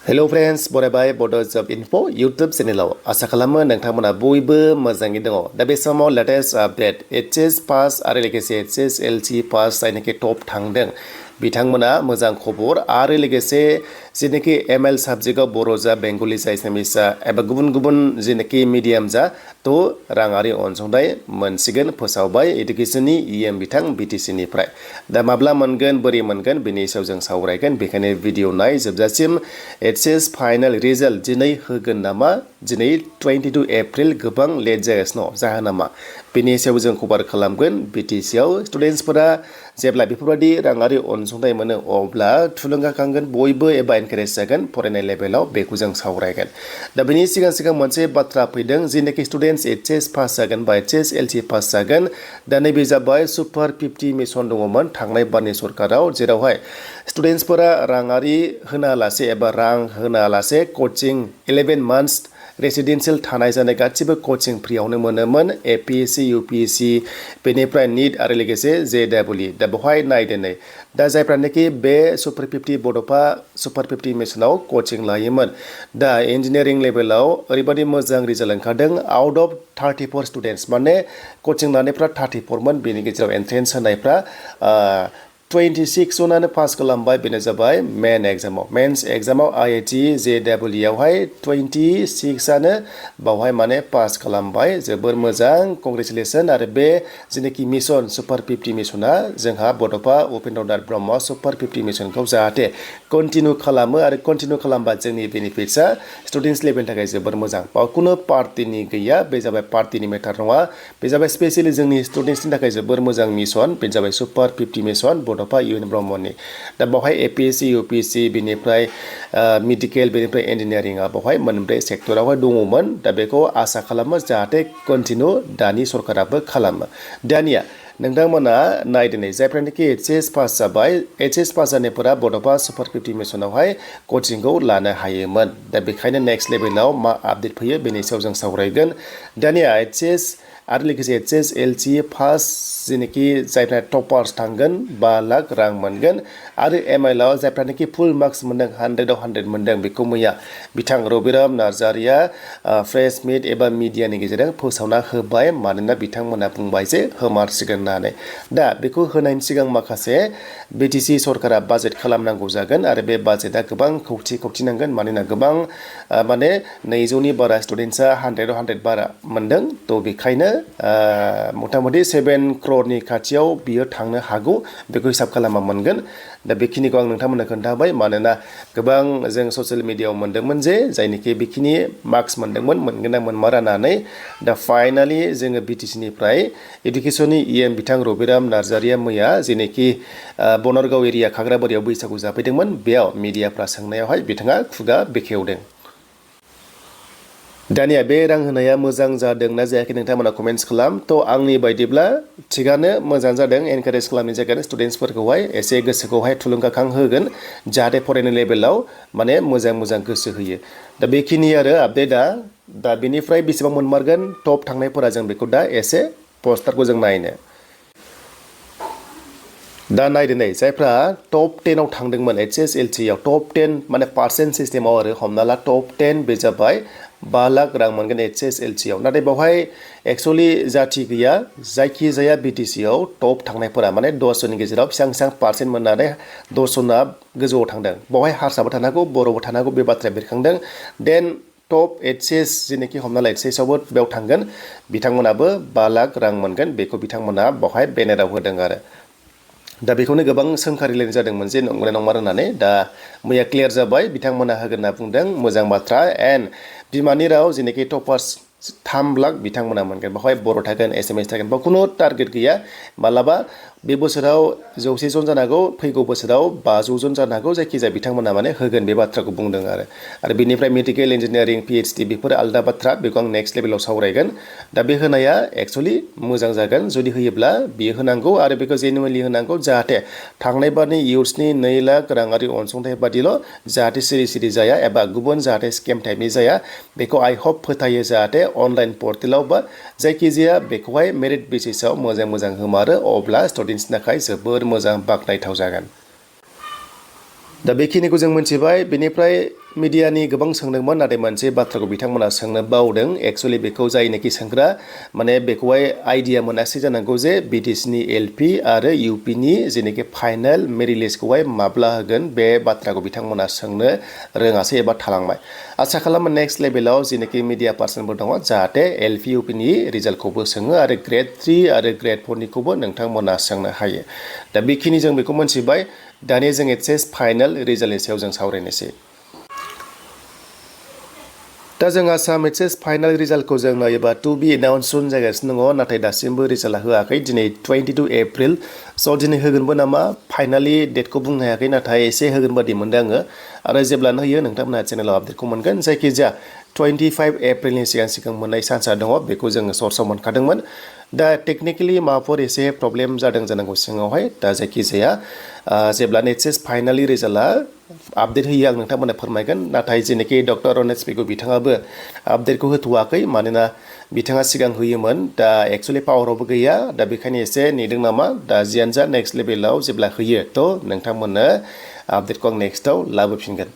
Hello friends, बरायबाय Bodo Job Info YouTube चेनेलाव आसा खालामो नोंथांमोना बयबो मोजाङै दङ। दा बे समाव लेटेस्ट आपडेट HS पास आरो लोगोसे HSLC पास जायनोखि टप थांदों बिथांमोना मोजां खबर आरो लोगोसे जेनोखि ML साबजेक्टआव बर' जा बेंगलि जा एसामिस जा एबा गुबुन गुबुन जेनोखि मिडियाम जा थ' राङारि अनसुंथाइ मोनसिगोन फोसावबाय इडुकेसननि EM बिथां BTC निफ्राय। दा माब्ला मोनगोन बोरै मोनगोन बेनि सायाव जों सावरायगोन बेखायनो भिडिअ नाय जोबजासिम HS फाइनाल रिजाल्ट दिनै होगोन नामा दिनै 22 एप्रिल गोबां लेट जागासिनो जाहोना मा बेनि सायाव जों कभार खालामगोन BTC आव स्टुडेन्टसफोरा जेब्ला बेफोरबायदि राङारि अनसुंथाइ मोनो अब्ला थुलुंगाखांगोन बयबो एबा एनकारेज जागोन फरायनाय लेभेलाव बेखौ जों सावरायगोन। दा बेनि सिगां मोनसे बाथ्रा फैदों जेनोखि स्टुडेन्टस HS पास जागोन बा HSLC पास जागोन दा नैबे जाबाय सुपार 50 मिशन दङमोन थांनाय बारनि सरकाराव जेरावहाय स्टुडेन्टसफोरा राङारि होनालासे एबा रां होनालासे कोचिं 11 मान्थस रेसिडेन्सियेल थानाय जानाय गासिबो कोचिं फ्रियावनो मोनोमोन APSC UPSC बेनिफ्राय NEET आरो लोगोसे JEE दा बेवहाय नायदोनै दा जायफ्रानोखि बे सुपार 50 बड'फा सुपार 50 मिशनाव कोचिं लायोमोन दा इन्जिनियारिं लेभेलाव ओरैबायदि मोजां रिजाल्ट ओंखारदों आउट अफ 34 स्टुडेन्टस माने कोचिं लानायफ्रा 34 मोन बेनि गेजेराव एन्ट्रेन्स होनायफ्रा 26 जनानो पास खालामबाय बेनो जाबाय मेन्स एग्जामाव IIT JEE आवहाय 26 आनो बावहाय माने पास खालामबाय जोबोर मोजां कंग्रेचुलेसन आरो बे जेनोखि मिशन सुपार 50 मिशना जोंहा बड'फा उपेन्द्रनाथ ब्रह्म सुपार 50 मिशनखौ जाहाथे कन्टिनिउ खालामो आरो कन्टिनिउ खालामबा जोंनि बेनिफिट्सआ स्टुडेन्टस लेभेलनि थाखाय जोबोर मोजां बाव कुनु पार्टिनि गैया बे जाबाय पार्टिनि मेटार नङा बे जाबाय स्पेसियली जोंनि स्टुडेन्टसनि थाखाय जोबोर मोजां मिशन बे जाबाय सुपार 50 मिशन बड'फा UN ब्रह्मनि दा बावहाय APSC UPSC बेनिफ्राय मेडिकेल बेनिफ्राय इन्जिनियारिंआ बावहाय मोनब्रै सेक्टरावहाय दङमोन दा बेखौ आसा खालामो जाहाथे कन्टिनिउ दानि सरकाराबो खालामो। दानिया नोंथांमोना नायदिनै जायफ्रानोखि HS पास जाबाय HS पास जानायफोरा बड'फा सुपार 50 मिशनावहाय कोचिंखौ लानो हायोमोन दा बेखायनो नेक्स्ट लेभेलाव मा आपडेट फैयो बेनि सायाव जों सावरायगोन। दानिया HS आरो लोगोसे HSLC फार्स्ट जेनोखि जायफ्रा टपार्स थांगोन 5 लाख रां मोनगोन आरो ML आव जायफ्रानोखि फुल मार्क्स मोनदों 100 आव 100 मोनदों बेखौ मैया बिथां रबिराम नार्जारिया प्रेस मिट एबा मिडियानि गेजेरजों फोसावना होबाय मानोना बिथांमोना बुंबाय जे होमारसिगोन होननानै दा बेखौ होनायनि सिगां माखासे BTC सरकारा बाजेट खालामनांगौ जागोन आरो बे बाजेटआ गोबां खौथि नांगोन मानोना गोबां माने 200नि बारा स्टुडेन्टसा 100 आव 100 बारा मोनदों थ' बेखायनो मथा-मथि 7 crore खाथियाव बियो थांनो हागौ बेखौ हिसाब खालामना मोनगोन दा बेखिनिखौ आं नोंथांमोननो खोन्थाबाय मानोना गोबां जों ससियेल मिडियायाव मोनदोंमोन जे जायनोखि बेखिनि मार्क्स मोनदोंमोन मोनगोन ना मोनमारा होननानै दा फाइनालि जोङो BTC निफ्राय इडुकेसननि EM बिथां रबिराम नार्जारिया मैया जेनोखि बनरगाव एरिया खाग्राबारियाव बैसागु जाफैदोंमोन बेयाव मिडियाफ्रा सोंनायावहाय बिथाङा खुगा बेखेवदों। दानिया बे रां होनाया मोजां जादों ना जायाखै नोंथांमोना कमेन्ट्स खालाम थ' आंनि बायदिब्ला थिगानो मोजां जादों एनकारेज खालामनाय जागोन स्टुडेन्टसफोरखौहाय एसे गोसोखौहाय थुलुंगाखां होगोन जाहाथे फरायनाय लेभेलाव माने मोजां गोसो होयो दा बेखिनि आरो आपडेटआ दा बेनिफ्राय बेसेबां मोनमारगोन टप थांनायफोरा जों बेखौ दा एसे पस्टारखौ जों नायनो दा नायदिनै जायफ्रा टप 10 आव थांदोंमोन HSLC आव टप 10 माने पार्सेन्ट सिस्टेमाव आरो हमना ला टप 10 बे जाबाय 5 लाख रां मोनगोन HSLC आव नाथाय बेवहाय एक्चुअली जाथि गैया जायखिजाया BTC आव टप थांनायफोरा माने 10 जननि गेजेराव बेसेबां पार्सेन्ट मोननानै 10 जना गोजौआव थांदों बेवहाय हारसाबो थानो हागौ बर'बो थानो हागौ बे बाथ्राया बेरखांदों देन टप HS जेनोखि हमना ला HS आवबो बेयाव थांगोन बिथांमोनाबो 5 लाख रां मोनगोन बेखौ बिथांमोना बेवहाय बेनाराव होदों आरो दा बेखौनो गोबां सोंखारिलायनाय जादोंमोन जे नंगौना नङा होननानै दा मैया क्लियार जाबाय बिथांमोना होगोन होनना बुंदों मोजां बाथ्रा एन्ड बिमानि राव जेनोखि टपार्स 3 लाख बिथांमोना मोनगोन बेवहाय बर' थागोन एसामिस थागोन बाव खुनु टारगेट गैया मालाबा बे बोसोराव 100 जन जानो हागौ फैगौ बोसोराव 500 जन जानो हागौ जायखिजाया बिथांमोना माने होगोन बे बाथ्राखौ बुंदों आरो बेनिफ्राय मेडिकेल इन्जिनियारिं PhD बेफोर आलदा बाथ्रा बेखौ आं नेक्स्ट लेभेलाव सावरायगोन दा बे होनाया एक्चुअली मोजां जागोन जुदि होयोब्ला बियो होनांगौ आरो बेखौ जेनुवेनलि होनांगौ जाहाथे थांनाय बारनि इयुथ्सनि 2 लाख राङारि अनसुंथाइ बादिल' जाहाथे सिरि जाया एबा गुबुन जाहाथे स्केम टाइपनि जाया बेखौ आइ होप फोथायो जाहाथे अनलाइन पर्टेलाव बा जायखिजाया बेखौहाय मेरिट बेसिसआव मोजां होमारो अब्ला स्टुडेन्टसनि थाखाय जोबोर मोजां बाखनायथाव जागोन दा बेखिनिखौ जों मिथिबाय बेनिफ्राय मिडियानि गोबां सोंदोंमोन नाथाय मोनसे बाथ्राखौ बिथांमोना सोंनो बावदों एक्चुअलि बेखौ जायनोखि सोंग्रा माने बेखौहाय आइडिया मोनासै जानांगौ जे BTC नि LP आरो UP नि जेनेखि फाइनाल मेरिट लिस्टखौहाय माब्ला होगोन बे बाथ्राखौ बिथांमोना सोंनो रोङासै एबा थालांबाय आसा खालामो नेक्स्ट लेभेलाव जेनेखि मिडिया पार्सनफोर दङ जाहाथे LP UP नि रिजाल्टखौबो सोङो आरो ग्रेड 3 आरो ग्रेड 4 निखौबो नोंथांमोना सोंनो हायो दा बेखिनि जों बेखौ मोनथिबाय दानिया जों HSLC फाइनाल रिजाल्टनि सायाव जों सावरायनोसै दा जों आसाम HSLC फाइनाल रिजाल्टखौ जों नायोबा टु बि एनाउन्स सुन जागासिनो दङ नाथाय दासिमबो रिजाल्टआ होआखै दिनै 22 एप्रिल स' दिनै होगोनबो नामा फाइनालि डेटखौ बुंनो हायाखै नाथाय एसे होगोन बादि मोनदों आङो आरो जेब्लानो होयो नोंथांमोनहा चेनेलाव आपडेटखौ मोनगोन जायखिजाया 25 एप्रिलनि सिगां मोननाय चान्सआ दङ बेखौ जोङो सर्सआव मोनखादोंमोन दा टेक्निकेलि माबाफोर एसे प्रब्लेम जादों जानांगौ सिङावहाय दा जायखिजाया जेब्लानो HSLC फाइनालि रिजाल्टआ आपडेट होयो आं नोंथांमोननो फोरमायगोन नाथाय जेनेखि डक्टर रनेश पेगु बिथाङाबो आपडेटखौ होथ'वाखै मानोना बिथाङा सिगां होयोमोन दा एक्चुअलि पावारावबो गैया दा बेखायनो एसे नेदों नामा दा जियानो जा नेक्स्ट लेभेलाव जेब्ला होयो थ' नोंथांमोननो आपडेटखौ आं नेक्स्टआव लाबोफिनगोन